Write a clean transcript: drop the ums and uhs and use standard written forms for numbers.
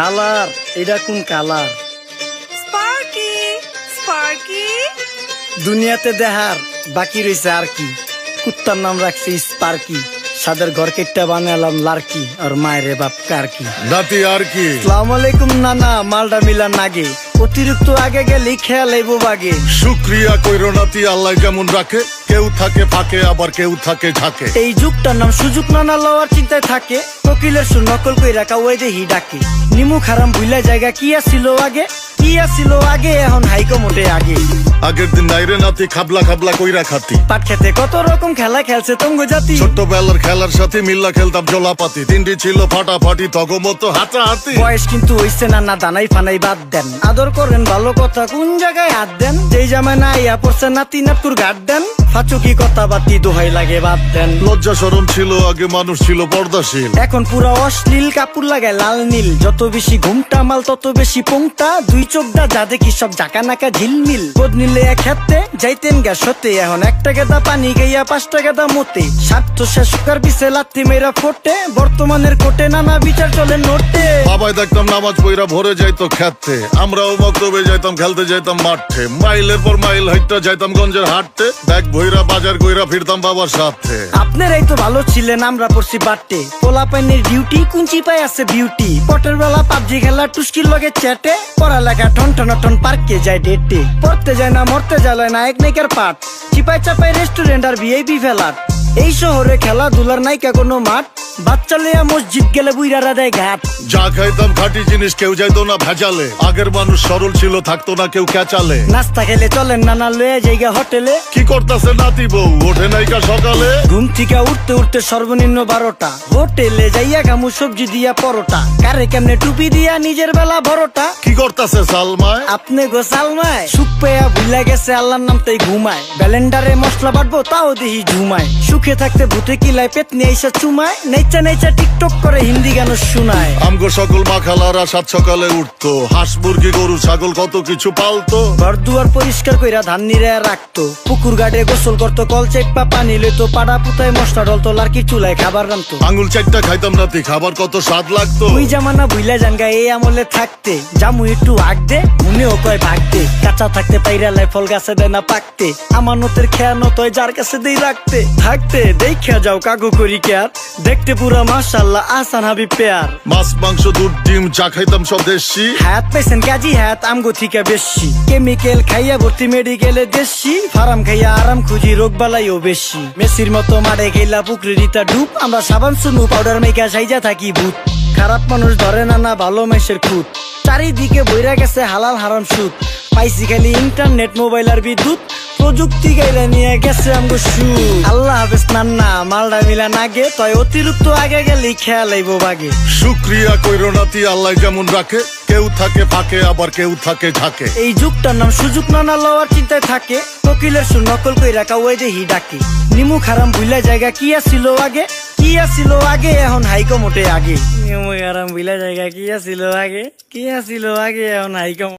খালার এটা কোন কালার? স্পার্কি স্পার্কি দুনিয়াতে দেহার বাকি রয়েছে আর কি। কুত্তার নাম রাখছি স্পার্কি, সাদের ঘর কেটটা বানালাম লার্কি, আর মায়ের বাপ কারকি। নাতি আর কি? আসসালামু আলাইকুম নানা, মালডা মিলা নাগে, অতিরিক্ত আগে গেলে খেয়াল আইবো বাগে। শুক্রিয়া কইরো নাতি, আল্লাহ যেমন রাখে, কেউ থাকে ফাঁকে আবার কেউ থাকে ঝাঁকে। এই যুগটার নাম সুযোগ নানা লওয়ার চিন্তায় থাকে, কোকিলের সুর নকল কই রাখা ওই দেহি ডাকে। নিমু খারাম ভুলা জায়গা কি আসিল আগে, কি আসিল আগে, এখন হাইকো মোটে আগে। আগের দিন নাইরে নাতি খাবলা খাবলা কইরা খাতি, পাট খেতে কত রকম খেলা খেলছে তঙ্গ জাতি। ছোট্টবেলার খেলার সাথে মিল্লা খেলতাম জলাপাতি, তিনটি ছিল ফাটাফাটি তগমতো হাতাহাতি। বয়স কিন্তু হইছে না, না দানাই ফানাই বাদ দেন, আদর করেন ভালো কথা কোন জায়গায় হাত দেন। যেই জামায় না ইয়া পড়ছে নাতি নাটকুর গাট দেন, ফাচুকি কথা বাতি দোহাই লাগে বাদ দেন। লজ্জা শরম ছিল আগে, মানুষ ছিল পর্দাশীল, এখন পুরা অশ্লীল, কাপড় লাগায় লাল নীল। যত বেশি ঘুমটা মাল তত বেশি পোংটা, দুই চোখটা যা দেখি সব জাকা নাকা ঝিলমিল। বোধ নিলে এক হাতে যাইতেন গ্যাস হতে, এখন একটা গেদা পানি গাইয়া 5টা গেদা মতে। স্বার্থ শেষ কার পিছে লাত্তি মেয়েরা ফোটে, বর্তমানের কোটে নানা বিচার চলে নোটে। বাবাই দেখতাম নামাজ পইরা ভরে যাইতো খেতে, আমরাও মক্তবে যাইতাম, খেলতে যাইতাম মাঠে। মাইলের পর মাইল হাইটটা যাইতাম গঞ্জের হাটতে, ব্যাগ ভইরা বাজার কইরা ফিরতাম বাবার সাথে। আপনারাই তো ভালো ছিলেন, আমরা পড়ছি বাটে। পোলা পাইনের ডিউটি কুঞ্চি পাই আছে বিউটি, পটের বেলা পাবজি খেলা টুস্কির লগে চ্যাটে। পড়ালেখা টন টন টন পার্কে যায় ডেটে, পড়তে যায় না মরতে যায় না এক নাইকার পাট। চিপাই চাপাই রেস্টুরেন্ট আর ভিআইপি ফেলাট, এই শহরে খেলাধুলার নাইকা কোনো মাঠ। বাচ্চা লেয়া মসজিদ গেলে বুইরারা দেয় ঘাট। যা খাইতাম খাঁটি জিনিস, কেউ যাইতো না ভেজালে। আগের মানুষ সরল ছিল, থাকতো না কেউ ক্যাচালে। নাস্তা খেলে চলেন নানা লয়ে জায়গা হোটেলে। কি করতাছে নাতি বউ, ওঠে নাইকা সকালে। ঘুম থেকে উঠতে উঠতে সর্বনিম্ন 12টা, হোটেলে যাইয়া গামু সবজি দিয়া পরোটা। কারে কেমনে টুপি দিয়া নিজের বেলা বড়টা। কি করতাছে সালমায়? আপনি গোসালমায় সুখ পেয়া ভুলা গেছে আল্লাহর নাম তাই ঘুমায়। ব্যালেন্ডারে মশলা বাটবো তাও দেহি ঝুমায়। সুখে থাকতে ভূতে কিলায় পেট নিয়ে এসে চুমায়। নেচা নেচা টিকটক করে হিন্দি গান শোনায়। আমগো সকল মাখালারা 7 সকালে উঠতো, হাঁস মুরগি গরু ছাগল কত কিছু পালতো। ঘর দুয়ার পরিষ্কার কইরা ধান নিরে রাখতো, পুকুর গাড়ে গোসল করতো, কল চেপা পানি লইতো। পাড়া পুতায় মশলা ডলতো, লার্কি চুলায় খাবার রান্তো। আঙুল 4টা খাইতাম নাতি, খাবার কত স্বাদ লাগতো। ওই জামানা ভুইলা জানগা এই আমলে থাকতে, জামু একটু আগ দে মনেও কয় ভাগ দে। কাঁচা থাকতে পাইরালায় ফল গাছে দেয় না পাকতে, আমানতের খেয়ানত হয় যার কাছে দেই রাখতে। থাকতে দেখা যাও কাগু করি কেয়ার, দেখতে পুরা মাশাআল্লাহ আসান হাবি পেয়ার। মাছ মাংস দুধ ডিম যা খাইতাম সব দেশি, হাত পেছেন কাজী হাত আমগো থিকা বেশি। কেমিক্যাল খাইয়া ভর্তি মেডিকেলে দেশি, ফার্ম খাইয়া আরাম খুঁজি রোগ বালাইও বেশি। মেসির মতো মারে গেলা পুকুরে রিতা ডুব, আমরা সাবান সুনু পাউডার মেকা সাইজা থাকি ভূত। খারাপ মানুষ ধরে না না ভালো মেসের খুঁত, চারিদিকে বইরা গেছে হালাল হারাম সুদ। পাইছি খালি ইন্টারনেট মোবাইল আর বিদ্যুৎ, প্রযুক্তি গাইলা নিয়ে গেছে আমগো সু। আল্লাহ হাফেজ নান্না, মালডা মিলা নাগে, তয় অতিরিক্ত আগে গেলে খেয়াল আইবো বাগে। শুক্রিয়া কইরো নাতি, আল্লাহ যেমন রাখে, কেউ থাকে ফাঁকে আবার কেউ থাকে ঝাঁকে। এই যুগটার নাম সুযোগ নানা লওয়ার চিন্তায় থাকে, কোকিলের সুর নকল কই রাখা ওই দেহি ডাকে। নিমু খারাম ভুলা জায়গা কি আসিল আগে, কি আসিল আগে, এখন হাইকো মোটে আগে। নিমু খারাম ভুলা জায়গা কি আসিল আগে, কি আসিল আগে, এখন হাইকো